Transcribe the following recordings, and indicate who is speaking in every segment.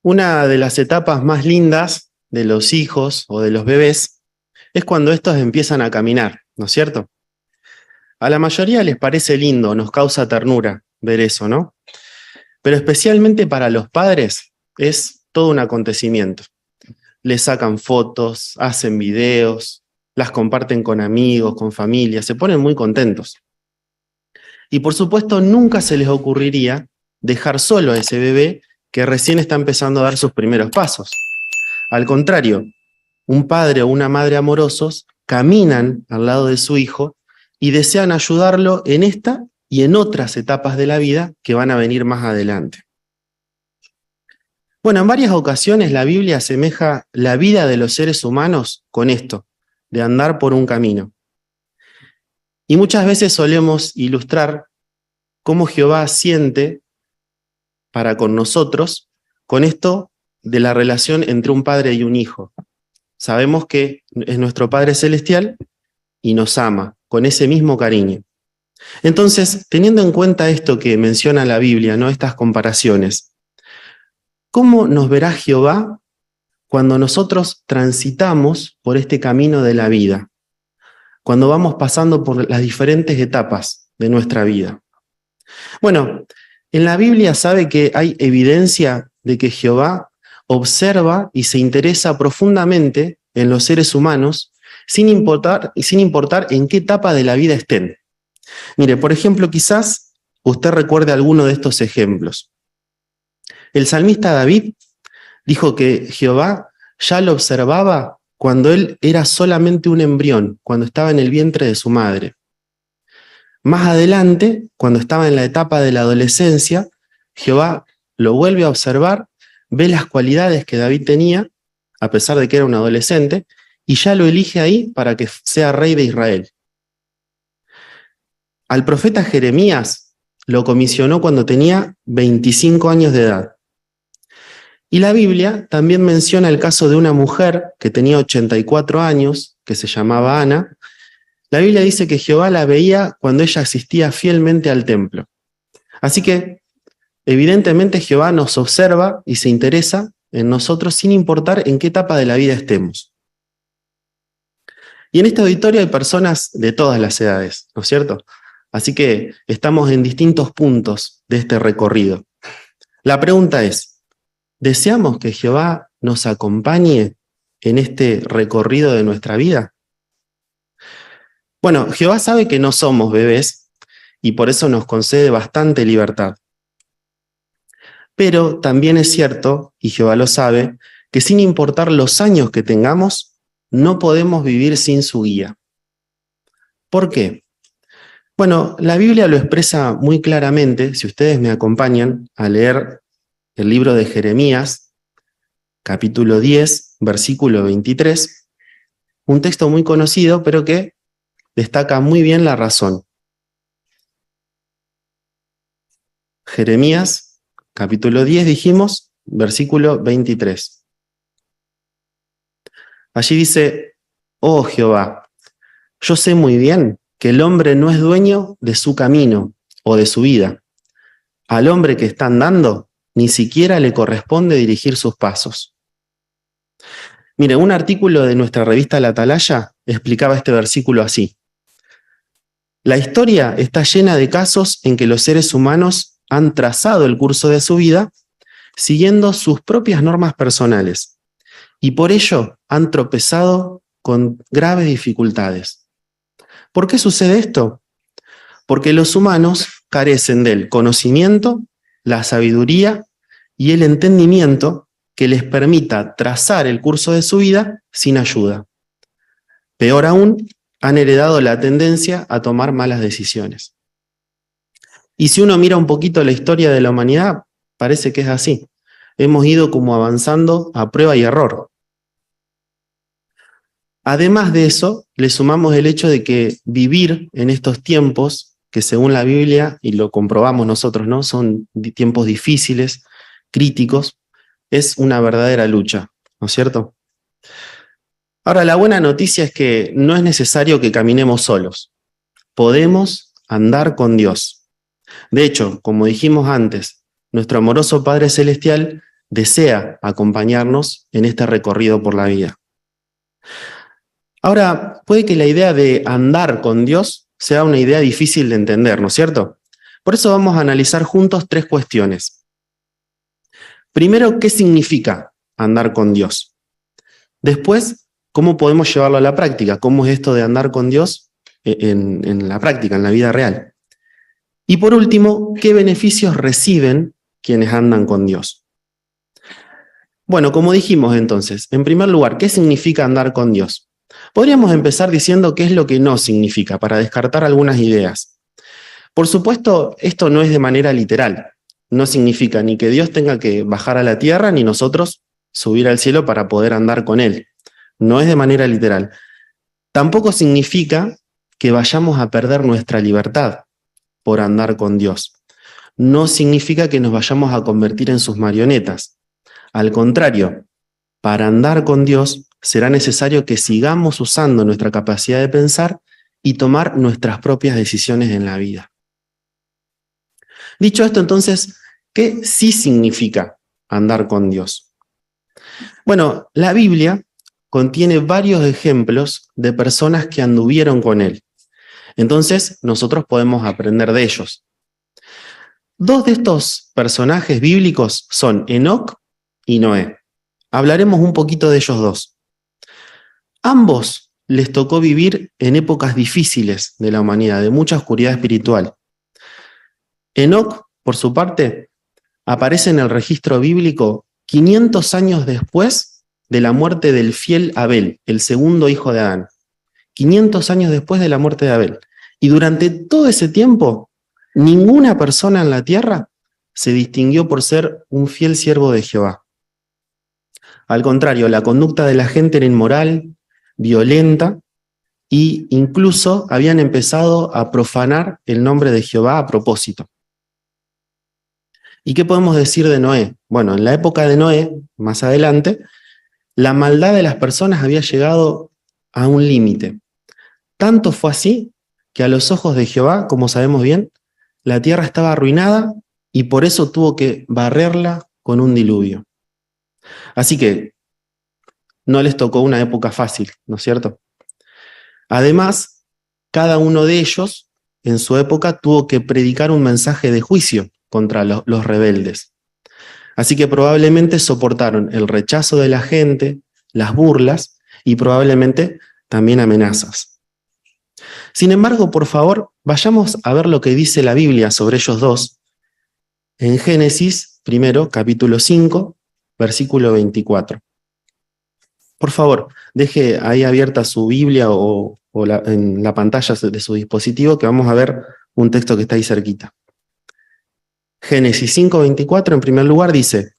Speaker 1: Una de las etapas más lindas de los hijos o de los bebés es cuando estos empiezan a caminar, ¿no es cierto? A la mayoría les parece lindo, nos causa ternura ver eso, ¿no? Pero especialmente para los padres es todo un acontecimiento. Les sacan fotos, hacen videos, las comparten con amigos, con familia, se ponen muy contentos. Y por supuesto nunca se les ocurriría dejar solo a ese bebé que recién está empezando a dar sus primeros pasos. Al contrario, un padre o una madre amorosos caminan al lado de su hijo y desean ayudarlo en esta y en otras etapas de la vida que van a venir más adelante. Bueno, en varias ocasiones la Biblia asemeja la vida de los seres humanos con esto, de andar por un camino. Y muchas veces solemos ilustrar cómo Jehová siente para con nosotros con esto de la relación entre un padre y un hijo. Sabemos que es nuestro Padre Celestial y nos ama con ese mismo cariño. Entonces, teniendo en cuenta esto que menciona la Biblia, ¿no? Estas comparaciones, ¿cómo nos verá Jehová cuando nosotros transitamos por este camino de la vida? Cuando vamos pasando por las diferentes etapas de nuestra vida. Bueno, en la Biblia sabe que hay evidencia de que Jehová observa y se interesa profundamente en los seres humanos sin importar en qué etapa de la vida estén. Mire, por ejemplo, quizás usted recuerde alguno de estos ejemplos. El salmista David dijo que Jehová ya lo observaba cuando él era solamente un embrión, cuando estaba en el vientre de su madre. Más adelante, cuando estaba en la etapa de la adolescencia, Jehová lo vuelve a observar, ve las cualidades que David tenía, a pesar de que era un adolescente, y ya lo elige ahí para que sea rey de Israel. Al profeta Jeremías lo comisionó cuando tenía 25 años de edad. Y la Biblia también menciona el caso de una mujer que tenía 84 años, que se llamaba Ana. La Biblia dice que Jehová la veía cuando ella asistía fielmente al templo. Así que, evidentemente, Jehová nos observa y se interesa en nosotros sin importar en qué etapa de la vida estemos. Y en este auditorio hay personas de todas las edades, ¿no es cierto? Así que estamos en distintos puntos de este recorrido. La pregunta es, ¿deseamos que Jehová nos acompañe en este recorrido de nuestra vida? Bueno, Jehová sabe que no somos bebés y por eso nos concede bastante libertad. Pero también es cierto, y Jehová lo sabe, que sin importar los años que tengamos, no podemos vivir sin su guía. ¿Por qué? Bueno, la Biblia lo expresa muy claramente, si ustedes me acompañan a leer el libro de Jeremías, capítulo 10, versículo 23, un texto muy conocido, pero que destaca muy bien la razón. Jeremías, capítulo 10, dijimos, versículo 23. Allí dice, oh Jehová, yo sé muy bien que el hombre no es dueño de su camino o de su vida. Al hombre que está andando, ni siquiera le corresponde dirigir sus pasos. Mire, un artículo de nuestra revista La Atalaya explicaba este versículo así. La historia está llena de casos en que los seres humanos han trazado el curso de su vida siguiendo sus propias normas personales y por ello han tropezado con graves dificultades. ¿Por qué sucede esto? Porque los humanos carecen del conocimiento, la sabiduría y el entendimiento que les permita trazar el curso de su vida sin ayuda. Peor aún, han heredado la tendencia a tomar malas decisiones. Y si uno mira un poquito la historia de la humanidad, parece que es así. Hemos ido como avanzando a prueba y error. Además de eso, le sumamos el hecho de que vivir en estos tiempos, que según la Biblia, y lo comprobamos nosotros, ¿no? Son tiempos difíciles, críticos, es una verdadera lucha, ¿no es cierto? Ahora, la buena noticia es que no es necesario que caminemos solos. Podemos andar con Dios. De hecho, como dijimos antes, nuestro amoroso Padre Celestial desea acompañarnos en este recorrido por la vida. Ahora, puede que la idea de andar con Dios sea una idea difícil de entender, ¿no es cierto? Por eso vamos a analizar juntos 3 cuestiones. Primero, ¿qué significa andar con Dios? Después, ¿cómo podemos llevarlo a la práctica? ¿Cómo es esto de andar con Dios en la práctica, en la vida real? Y por último, ¿qué beneficios reciben quienes andan con Dios? Bueno, como dijimos entonces, en primer lugar, ¿qué significa andar con Dios? Podríamos empezar diciendo qué es lo que no significa, para descartar algunas ideas. Por supuesto, esto no es de manera literal. No significa ni que Dios tenga que bajar a la tierra, ni nosotros subir al cielo para poder andar con Él. No es de manera literal. Tampoco significa que vayamos a perder nuestra libertad por andar con Dios. No significa que nos vayamos a convertir en sus marionetas. Al contrario, para andar con Dios será necesario que sigamos usando nuestra capacidad de pensar y tomar nuestras propias decisiones en la vida. Dicho esto, entonces, ¿qué sí significa andar con Dios? Bueno, la Biblia contiene varios ejemplos de personas que anduvieron con Él. Entonces, nosotros podemos aprender de ellos. 2 de estos personajes bíblicos son Enoc y Noé. Hablaremos un poquito de ellos 2. Ambos les tocó vivir en épocas difíciles de la humanidad, de mucha oscuridad espiritual. Enoc, por su parte, aparece en el registro bíblico 500 años después de la muerte del fiel Abel, el segundo hijo de Adán. 500 años después de la muerte de Abel. Y durante todo ese tiempo, ninguna persona en la tierra se distinguió por ser un fiel siervo de Jehová. Al contrario, la conducta de la gente era inmoral, violenta, e incluso habían empezado a profanar el nombre de Jehová a propósito. ¿Y qué podemos decir de Noé? Bueno, en la época de Noé, más adelante, la maldad de las personas había llegado a un límite. Tanto fue así que a los ojos de Jehová, como sabemos bien, la tierra estaba arruinada y por eso tuvo que barrerla con un diluvio. Así que no les tocó una época fácil, ¿no es cierto? Además, cada uno de ellos en su época tuvo que predicar un mensaje de juicio contra los rebeldes. Así que probablemente soportaron el rechazo de la gente, las burlas y probablemente también amenazas. Sin embargo, por favor, vayamos a ver lo que dice la Biblia sobre ellos 2 en Génesis, primero, capítulo 5, versículo 24. Por favor, deje ahí abierta su Biblia o en la pantalla de su dispositivo, que vamos a ver un texto que está ahí cerquita. Génesis 5:24, en primer lugar, dice: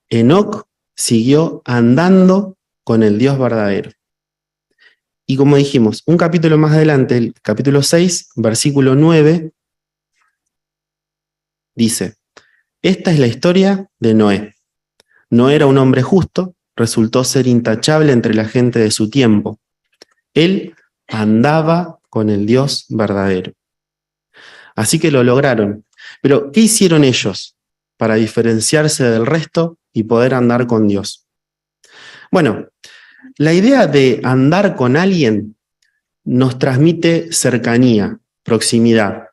Speaker 1: Enoc siguió andando con el Dios verdadero. Y como dijimos, un capítulo más adelante, el capítulo 6, versículo 9, dice: esta es la historia de Noé. No era un hombre justo, resultó ser intachable entre la gente de su tiempo. Él andaba con el Dios verdadero. Así que lo lograron. Pero, ¿qué hicieron ellos para diferenciarse del resto y poder andar con Dios? Bueno, la idea de andar con alguien nos transmite cercanía, proximidad.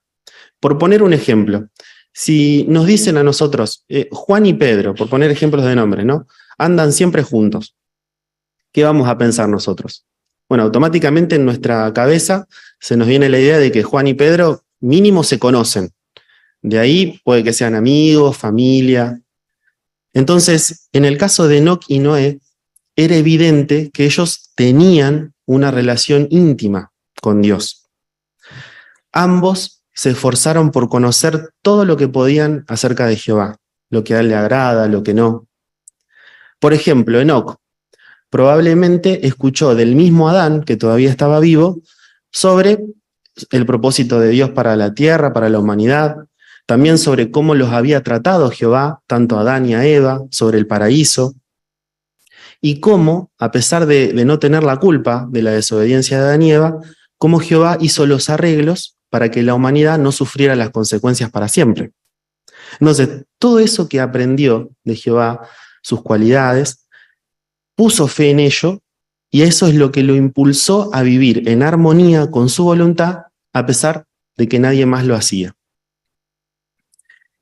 Speaker 1: Por poner un ejemplo, si nos dicen a nosotros, Juan y Pedro, por poner ejemplos de nombres, ¿no? Andan siempre juntos. ¿Qué vamos a pensar nosotros? Bueno, automáticamente en nuestra cabeza se nos viene la idea de que Juan y Pedro mínimo se conocen. De ahí puede que sean amigos, familia. Entonces, en el caso de Enoc y Noé, era evidente que ellos tenían una relación íntima con Dios. Ambos se esforzaron por conocer todo lo que podían acerca de Jehová, lo que a él le agrada, lo que no. Por ejemplo, Enoc probablemente escuchó del mismo Adán, que todavía estaba vivo, sobre el propósito de Dios para la tierra, para la humanidad, también sobre cómo los había tratado Jehová, tanto a Adán y a Eva, sobre el paraíso, y cómo, a pesar de no tener la culpa de la desobediencia de Adán y Eva, cómo Jehová hizo los arreglos para que la humanidad no sufriera las consecuencias para siempre. Entonces, todo eso que aprendió de Jehová, sus cualidades, puso fe en ello, y eso es lo que lo impulsó a vivir en armonía con su voluntad, a pesar de que nadie más lo hacía.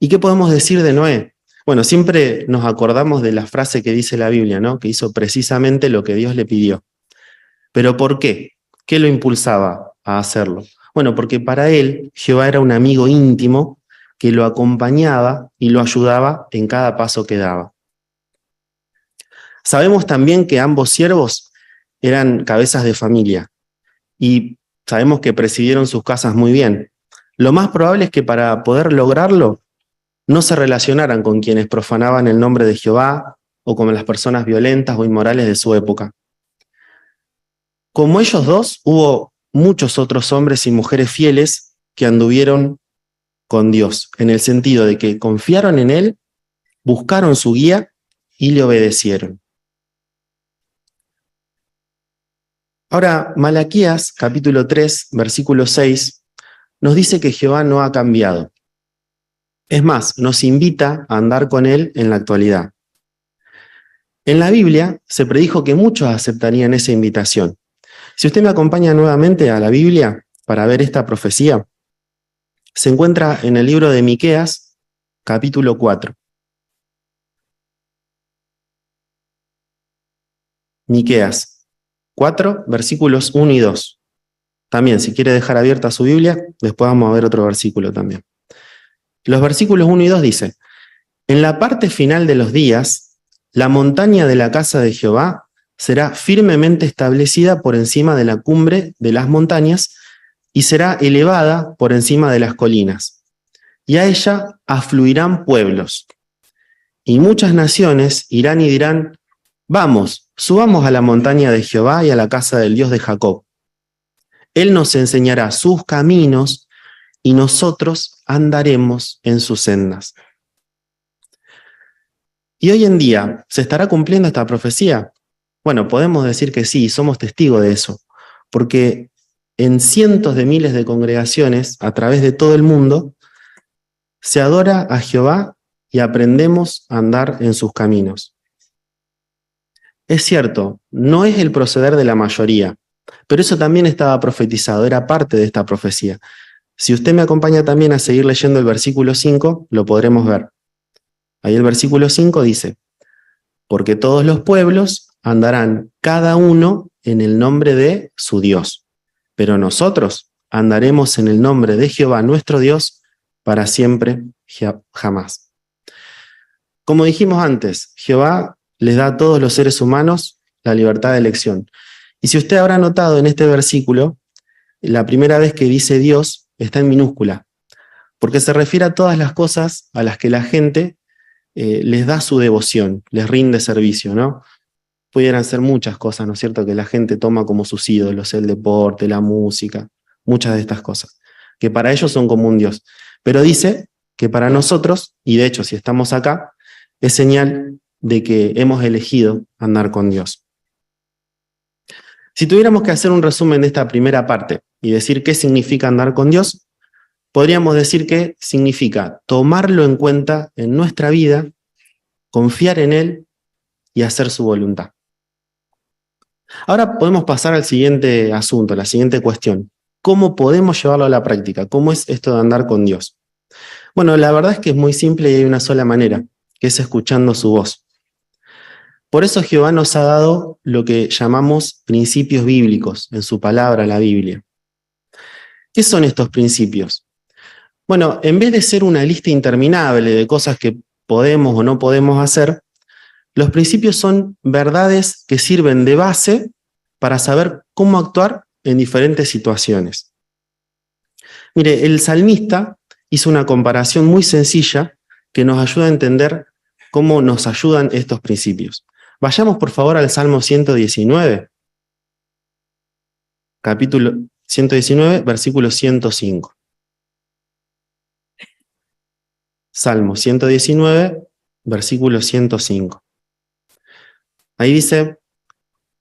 Speaker 1: ¿Y qué podemos decir de Noé? Bueno, siempre nos acordamos de la frase que dice la Biblia, ¿no? Que hizo precisamente lo que Dios le pidió. ¿Pero por qué? ¿Qué lo impulsaba a hacerlo? Bueno, porque para él Jehová era un amigo íntimo que lo acompañaba y lo ayudaba en cada paso que daba. Sabemos también que ambos siervos eran cabezas de familia y sabemos que presidieron sus casas muy bien. Lo más probable es que para poder lograrlo no se relacionaran con quienes profanaban el nombre de Jehová o con las personas violentas o inmorales de su época. Como ellos dos, hubo muchos otros hombres y mujeres fieles que anduvieron con Dios, en el sentido de que confiaron en Él, buscaron su guía y le obedecieron. Ahora, Malaquías, capítulo 3, versículo 6, nos dice que Jehová no ha cambiado. Es más, nos invita a andar con Él en la actualidad. En la Biblia se predijo que muchos aceptarían esa invitación. Si usted me acompaña nuevamente a la Biblia para ver esta profecía, se encuentra en el libro de Miqueas, capítulo 4. Miqueas 4, versículos 1 y 2. También, si quiere dejar abierta su Biblia, después vamos a ver otro versículo también. Los versículos 1 y 2 dice: en la parte final de los días, la montaña de la casa de Jehová será firmemente establecida por encima de la cumbre de las montañas y será elevada por encima de las colinas. Y a ella afluirán pueblos. Y muchas naciones irán y dirán: vamos, subamos a la montaña de Jehová y a la casa del Dios de Jacob. Él nos enseñará sus caminos y nosotros andaremos en sus sendas. ¿Y hoy en día se estará cumpliendo esta profecía? Bueno, podemos decir que sí, somos testigos de eso, porque en cientos de miles de congregaciones a través de todo el mundo se adora a Jehová y aprendemos a andar en sus caminos. Es cierto, no es el proceder de la mayoría, pero eso también estaba profetizado, era parte de esta profecía. Si usted me acompaña también a seguir leyendo el versículo 5, lo podremos ver. Ahí el versículo 5 dice: porque todos los pueblos andarán cada uno en el nombre de su Dios, pero nosotros andaremos en el nombre de Jehová nuestro Dios para siempre, jamás. Como dijimos antes, Jehová les da a todos los seres humanos la libertad de elección. Y si usted habrá notado en este versículo, la primera vez que dice Dios está en minúscula, porque se refiere a todas las cosas a las que la gente les da su devoción, les rinde servicio, ¿no? Pudieran ser muchas cosas, ¿no es cierto?, que la gente toma como sus ídolos, el deporte, la música, muchas de estas cosas, que para ellos son como un Dios. Pero dice que para nosotros, y de hecho si estamos acá, es señal de que hemos elegido andar con Dios. Si tuviéramos que hacer un resumen de esta primera parte y decir qué significa andar con Dios, podríamos decir que significa tomarlo en cuenta en nuestra vida, confiar en Él y hacer su voluntad. Ahora podemos pasar al siguiente asunto, la siguiente cuestión. ¿Cómo podemos llevarlo a la práctica? ¿Cómo es esto de andar con Dios? Bueno, la verdad es que es muy simple y hay una sola manera, que es escuchando su voz. Por eso Jehová nos ha dado lo que llamamos principios bíblicos en su palabra, la Biblia. ¿Qué son estos principios? Bueno, en vez de ser una lista interminable de cosas que podemos o no podemos hacer, los principios son verdades que sirven de base para saber cómo actuar en diferentes situaciones. Mire, el salmista hizo una comparación muy sencilla que nos ayuda a entender cómo nos ayudan estos principios. Vayamos por favor al Salmo 119, capítulo 119, versículo 105. Salmo 119, versículo 105. Ahí dice: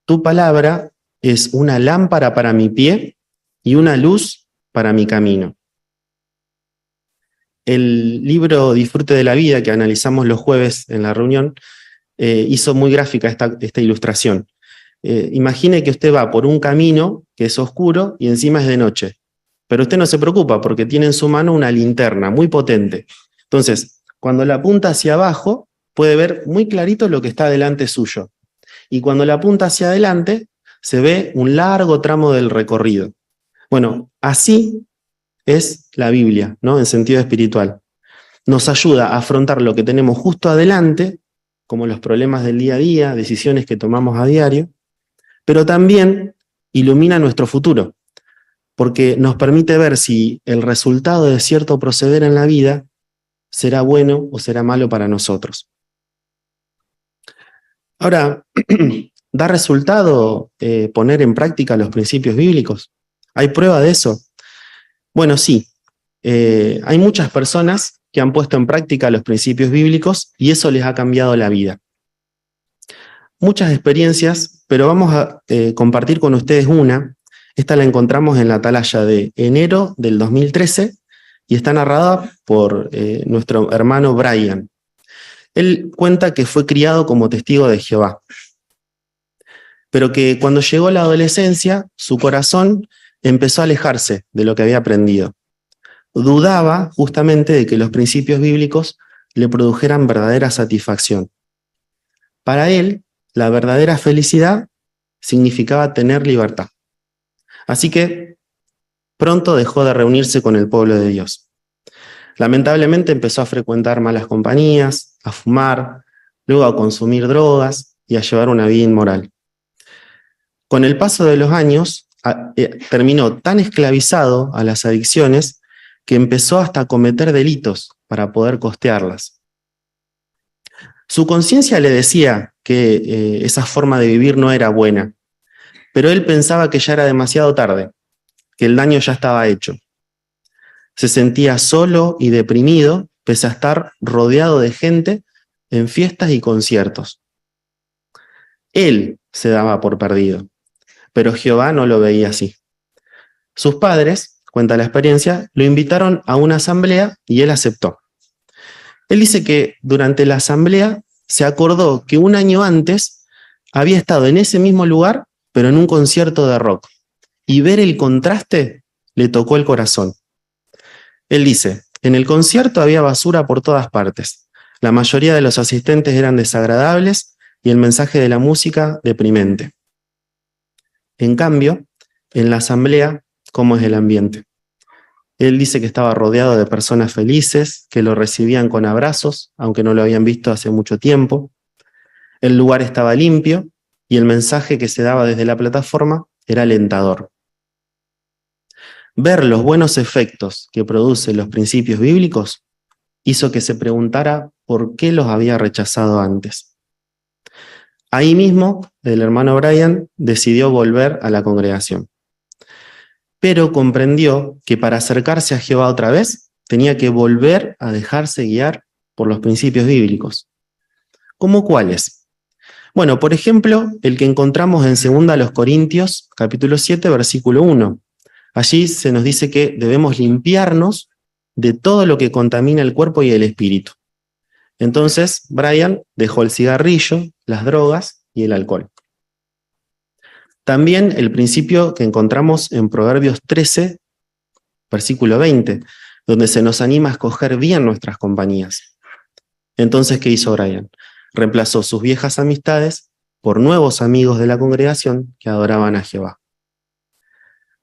Speaker 1: tu palabra es una lámpara para mi pie y una luz para mi camino. El libro Disfrute de la Vida, que analizamos los jueves en la reunión, hizo muy gráfica esta ilustración. Imagine que usted va por un camino que es oscuro y encima es de noche. Pero usted no se preocupa porque tiene en su mano una linterna muy potente. Entonces, cuando la apunta hacia abajo, puede ver muy clarito lo que está delante suyo. Y cuando la apunta hacia adelante, se ve un largo tramo del recorrido. Bueno, así es la Biblia, ¿no? En sentido espiritual. Nos ayuda a afrontar lo que tenemos justo adelante, como los problemas del día a día, decisiones que tomamos a diario, pero también ilumina nuestro futuro, porque nos permite ver si el resultado de cierto proceder en la vida será bueno o será malo para nosotros. Ahora, ¿da resultado poner en práctica los principios bíblicos? ¿Hay prueba de eso? Bueno, sí. Hay muchas personas que han puesto en práctica los principios bíblicos y eso les ha cambiado la vida. Muchas experiencias, pero vamos a compartir con ustedes una. Esta la encontramos en la atalaya de enero del 2013 y está narrada por nuestro hermano Brian. Él cuenta que fue criado como testigo de Jehová, pero que cuando llegó la adolescencia, su corazón empezó a alejarse de lo que había aprendido. Dudaba justamente de que los principios bíblicos le produjeran verdadera satisfacción. Para él, la verdadera felicidad significaba tener libertad. Así que pronto dejó de reunirse con el pueblo de Dios. Lamentablemente empezó a frecuentar malas compañías, a fumar, luego a consumir drogas y a llevar una vida inmoral. Con el paso de los años, terminó tan esclavizado a las adicciones que empezó hasta a cometer delitos para poder costearlas. Su conciencia le decía que esa forma de vivir no era buena, pero él pensaba que ya era demasiado tarde, que el daño ya estaba hecho. Se sentía solo y deprimido, pese a estar rodeado de gente en fiestas y conciertos. Él se daba por perdido, pero Jehová no lo veía así. Sus padres, cuenta la experiencia, lo invitaron a una asamblea y él aceptó. Él dice que durante la asamblea se acordó que un año antes había estado en ese mismo lugar, pero en un concierto de rock. Y ver el contraste le tocó el corazón. Él dice, en el concierto había basura por todas partes. La mayoría de los asistentes eran desagradables y el mensaje de la música deprimente. En cambio, en la asamblea, ¿cómo es el ambiente? Él dice que estaba rodeado de personas felices, que lo recibían con abrazos, aunque no lo habían visto hace mucho tiempo. El lugar estaba limpio y el mensaje que se daba desde la plataforma era alentador. Ver los buenos efectos que producen los principios bíblicos hizo que se preguntara por qué los había rechazado antes. Ahí mismo, el hermano Brian decidió volver a la congregación. Pero comprendió que para acercarse a Jehová otra vez, tenía que volver a dejarse guiar por los principios bíblicos. ¿Cómo cuáles? Bueno, por ejemplo, el que encontramos en 2 Corintios, capítulo 7, versículo 1. Allí se nos dice que debemos limpiarnos de todo lo que contamina el cuerpo y el espíritu. Entonces, Brian dejó el cigarrillo, las drogas y el alcohol. También el principio que encontramos en Proverbios 13, versículo 20, donde se nos anima a escoger bien nuestras compañías. Entonces, ¿qué hizo Brian? Reemplazó sus viejas amistades por nuevos amigos de la congregación que adoraban a Jehová.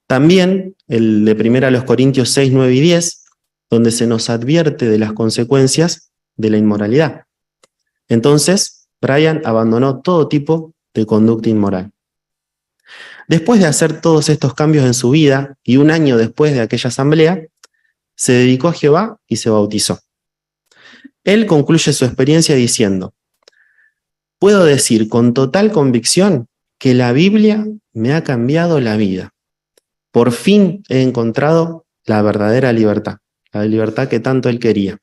Speaker 1: También el de 1 Corintios 6, 9 y 10, donde se nos advierte de las consecuencias de la inmoralidad. Entonces, Brian abandonó todo tipo de conducta inmoral. Después de hacer todos estos cambios en su vida, y un año después de aquella asamblea, se dedicó a Jehová y se bautizó. Él concluye su experiencia diciendo, puedo decir con total convicción que la Biblia me ha cambiado la vida. Por fin he encontrado la verdadera libertad, la libertad que tanto él quería.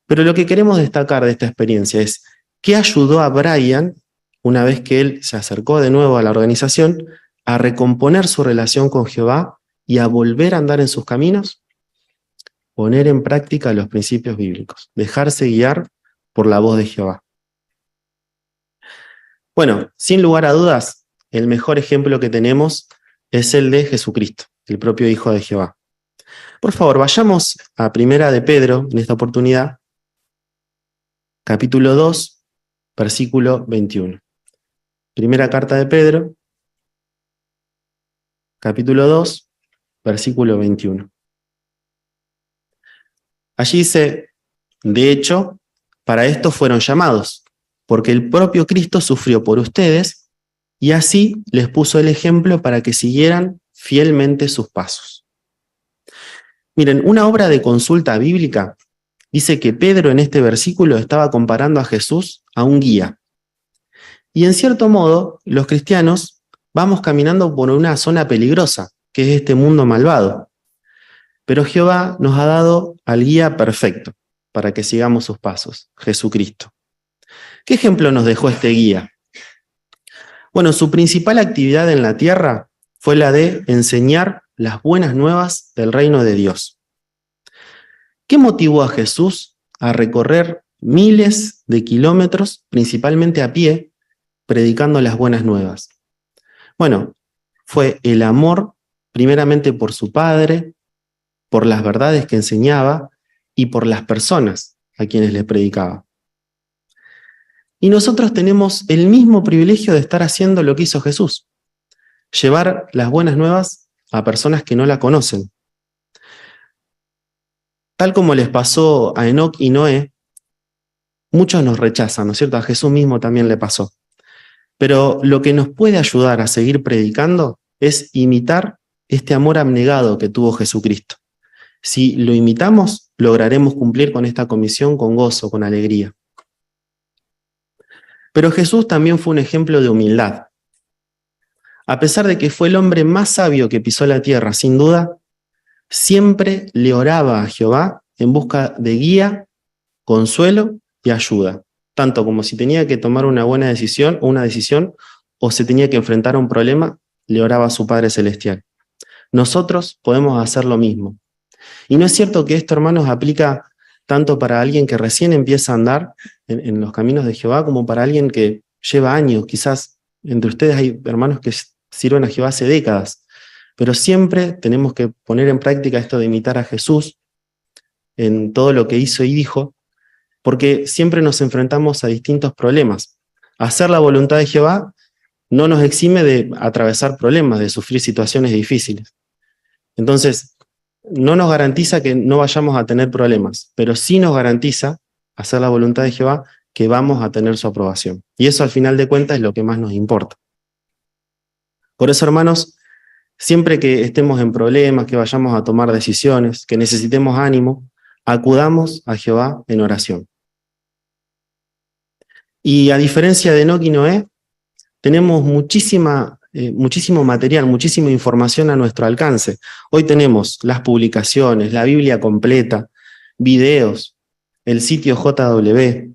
Speaker 1: Pero lo que queremos destacar de esta experiencia es qué ayudó a Brian, una vez que él se acercó de nuevo a la organización, a recomponer su relación con Jehová y a volver a andar en sus caminos. Poner en práctica los principios bíblicos, dejarse guiar por la voz de Jehová. Bueno, sin lugar a dudas, el mejor ejemplo que tenemos es el de Jesucristo, el propio Hijo de Jehová. Por favor, vayamos a Primera de Pedro, en esta oportunidad, capítulo 2, versículo 21. Primera carta de Pedro, capítulo 2, versículo 21. Allí dice, de hecho, para esto fueron llamados, porque el propio Cristo sufrió por ustedes y así les puso el ejemplo para que siguieran fielmente sus pasos. Miren, una obra de consulta bíblica dice que Pedro en este versículo estaba comparando a Jesús a un guía. Y en cierto modo, los cristianos vamos caminando por una zona peligrosa, que es este mundo malvado. Pero Jehová nos ha dado al guía perfecto para que sigamos sus pasos, Jesucristo. ¿Qué ejemplo nos dejó este guía? Bueno, su principal actividad en la tierra fue la de enseñar las buenas nuevas del reino de Dios. ¿Qué motivó a Jesús a recorrer miles de kilómetros, principalmente a pie, predicando las buenas nuevas? Bueno, fue el amor primeramente por su Padre, por las verdades que enseñaba y por las personas a quienes le predicaba. Y nosotros tenemos el mismo privilegio de estar haciendo lo que hizo Jesús, llevar las buenas nuevas a personas que no la conocen. Tal como les pasó a Enoc y Noé, muchos nos rechazan, ¿no es cierto? A Jesús mismo también le pasó. Pero lo que nos puede ayudar a seguir predicando es imitar este amor abnegado que tuvo Jesucristo. Si lo imitamos, lograremos cumplir con esta comisión con gozo, con alegría. Pero Jesús también fue un ejemplo de humildad. A pesar de que fue el hombre más sabio que pisó la tierra, sin duda, siempre le oraba a Jehová en busca de guía, consuelo y ayuda, tanto como si tenía que tomar una buena decisión o se tenía que enfrentar a un problema, le oraba a su Padre Celestial. Nosotros podemos hacer lo mismo. Y no es cierto que esto, hermanos, aplica tanto para alguien que recién empieza a andar en los caminos de Jehová como para alguien que lleva años. Quizás entre ustedes hay hermanos que sirven a Jehová hace décadas, pero siempre tenemos que poner en práctica esto de imitar a Jesús en todo lo que hizo y dijo, porque siempre nos enfrentamos a distintos problemas. Hacer la voluntad de Jehová no nos exime de atravesar problemas, de sufrir situaciones difíciles. Entonces, no nos garantiza que no vayamos a tener problemas, pero sí nos garantiza hacer la voluntad de Jehová que vamos a tener su aprobación. Y eso al final de cuentas es lo que más nos importa. Por eso, hermanos, siempre que estemos en problemas, que vayamos a tomar decisiones, que necesitemos ánimo, acudamos a Jehová en oración. Y a diferencia de Enoc y Noé, tenemos muchísimo material, muchísima información a nuestro alcance. Hoy tenemos las publicaciones, la Biblia completa, videos, el sitio JW.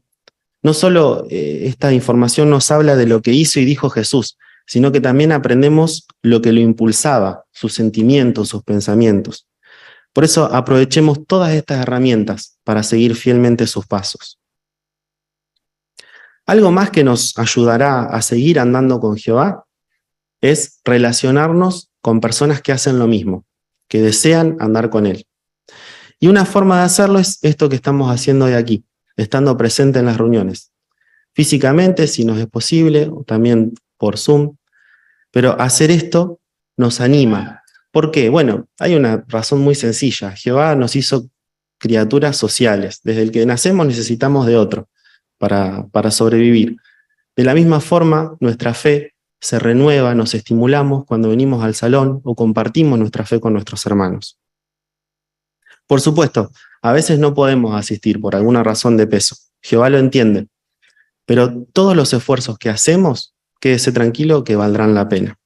Speaker 1: No solo esta información nos habla de lo que hizo y dijo Jesús, sino que también aprendemos lo que lo impulsaba, sus sentimientos, sus pensamientos. Por eso aprovechemos todas estas herramientas para seguir fielmente sus pasos. Algo más que nos ayudará a seguir andando con Jehová es relacionarnos con personas que hacen lo mismo, que desean andar con Él. Y una forma de hacerlo es esto que estamos haciendo hoy aquí, estando presente en las reuniones. Físicamente, si nos es posible, o también por Zoom, pero hacer esto nos anima. ¿Por qué? Bueno, hay una razón muy sencilla. Jehová nos hizo criaturas sociales. Desde el que nacemos necesitamos de otro para sobrevivir. De la misma forma, nuestra fe se renueva, nos estimulamos cuando venimos al salón o compartimos nuestra fe con nuestros hermanos. Por supuesto, a veces no podemos asistir por alguna razón de peso. Jehová lo entiende. Pero todos los esfuerzos que hacemos, quédese tranquilo que valdrán la pena.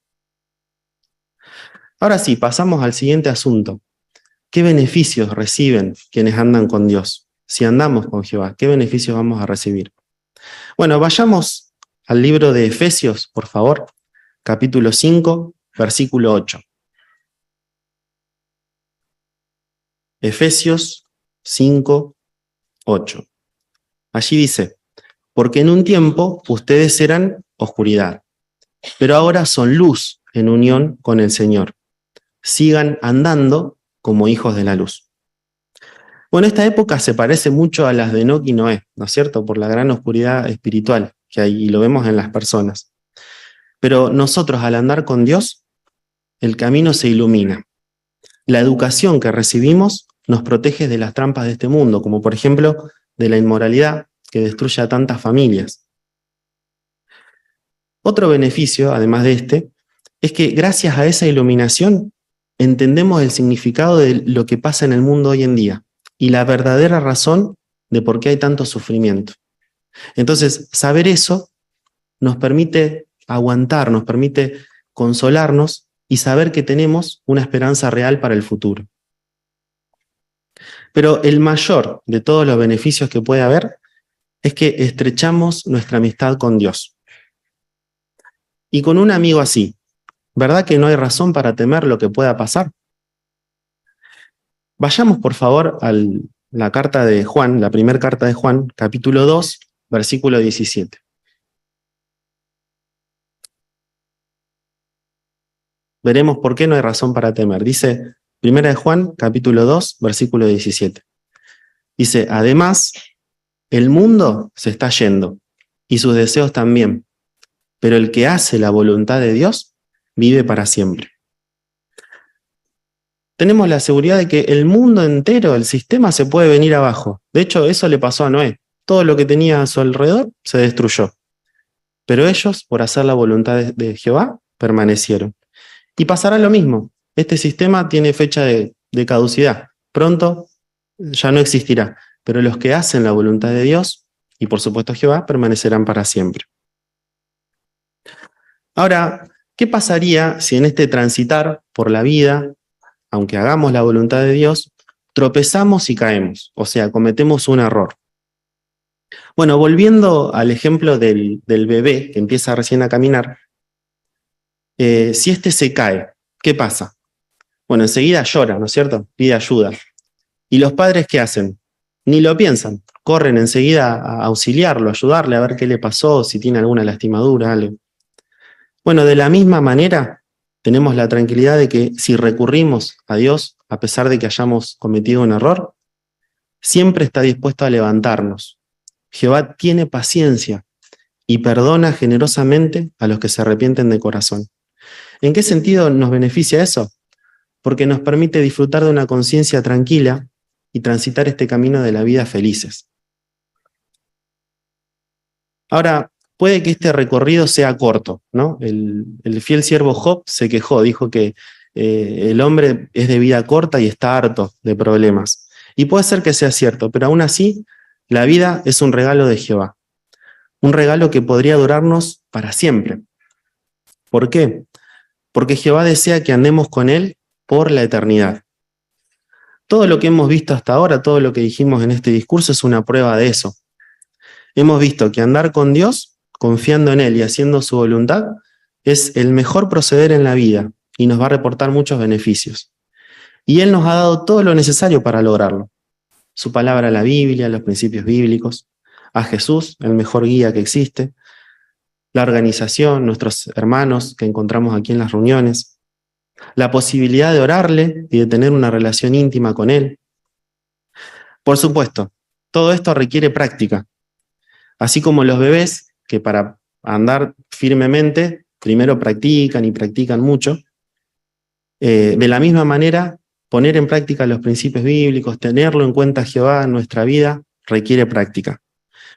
Speaker 1: Ahora sí, pasamos al siguiente asunto. ¿Qué beneficios reciben quienes andan con Dios? Si andamos con Jehová, ¿qué beneficios vamos a recibir? Bueno, vayamos al libro de Efesios, por favor, capítulo 5, versículo 8. Efesios 5, 8. Allí dice, porque en un tiempo ustedes eran oscuridad, pero ahora son luz en unión con el Señor. Sigan andando como hijos de la luz. Bueno, esta época se parece mucho a las de Enoc y Noé, ¿no es cierto? Por la gran oscuridad espiritual que hay, y lo vemos en las personas. Pero nosotros, al andar con Dios, el camino se ilumina. La educación que recibimos nos protege de las trampas de este mundo, como por ejemplo de la inmoralidad que destruye a tantas familias. Otro beneficio, además de este, es que gracias a esa iluminación entendemos el significado de lo que pasa en el mundo hoy en día y la verdadera razón de por qué hay tanto sufrimiento. Entonces, saber eso nos permite aguantar, nos permite consolarnos y saber que tenemos una esperanza real para el futuro. Pero el mayor de todos los beneficios que puede haber es que estrechamos nuestra amistad con Dios. Y con un amigo así, ¿verdad que no hay razón para temer lo que pueda pasar? Vayamos por favor a la carta de Juan, la primera carta de Juan, capítulo 2, versículo 17. Veremos por qué no hay razón para temer. Dice, primera de Juan, capítulo 2, versículo 17. Dice, además, el mundo se está yendo, y sus deseos también, pero el que hace la voluntad de Dios vive para siempre. Tenemos la seguridad de que el mundo entero, el sistema, se puede venir abajo. De hecho, eso le pasó a Noé. Todo lo que tenía a su alrededor se destruyó. Pero ellos, por hacer la voluntad de Jehová, permanecieron. Y pasará lo mismo. Este sistema tiene fecha de caducidad. Pronto ya no existirá. Pero los que hacen la voluntad de Dios, y por supuesto Jehová, permanecerán para siempre. Ahora, ¿qué pasaría si en este transitar por la vida, aunque hagamos la voluntad de Dios, tropezamos y caemos? O sea, cometemos un error. Bueno, volviendo al ejemplo del bebé que empieza recién a caminar, si este se cae, ¿qué pasa? Bueno, enseguida llora, ¿no es cierto? Pide ayuda. ¿Y los padres qué hacen? Ni lo piensan, corren enseguida a auxiliarlo, a ayudarle a ver qué le pasó, si tiene alguna lastimadura, algo. Bueno, de la misma manera, tenemos la tranquilidad de que si recurrimos a Dios, a pesar de que hayamos cometido un error, siempre está dispuesto a levantarnos. Jehová tiene paciencia y perdona generosamente a los que se arrepienten de corazón. ¿En qué sentido nos beneficia eso? Porque nos permite disfrutar de una conciencia tranquila y transitar este camino de la vida felices. Ahora, puede que este recorrido sea corto, ¿no? El fiel siervo Job se quejó, dijo que el hombre es de vida corta y está harto de problemas. Y puede ser que sea cierto, pero aún así, la vida es un regalo de Jehová. Un regalo que podría durarnos para siempre. ¿Por qué? Porque Jehová desea que andemos con Él por la eternidad. Todo lo que hemos visto hasta ahora, todo lo que dijimos en este discurso es una prueba de eso. Hemos visto que andar con Dios, confiando en Él y haciendo su voluntad, es el mejor proceder en la vida y nos va a reportar muchos beneficios. Y Él nos ha dado todo lo necesario para lograrlo. Su palabra, la Biblia, los principios bíblicos, a Jesús, el mejor guía que existe, la organización, nuestros hermanos que encontramos aquí en las reuniones, la posibilidad de orarle y de tener una relación íntima con Él. Por supuesto, todo esto requiere práctica. Así como los bebés, que para andar firmemente, primero practican y practican mucho, de la misma manera, poner en práctica los principios bíblicos, tenerlo en cuenta Jehová en nuestra vida, requiere práctica.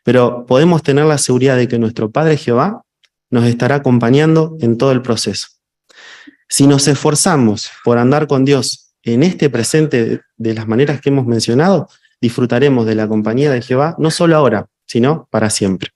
Speaker 1: Pero podemos tener la seguridad de que nuestro Padre Jehová nos estará acompañando en todo el proceso. Si nos esforzamos por andar con Dios en este presente de las maneras que hemos mencionado, disfrutaremos de la compañía de Jehová, no solo ahora, sino para siempre.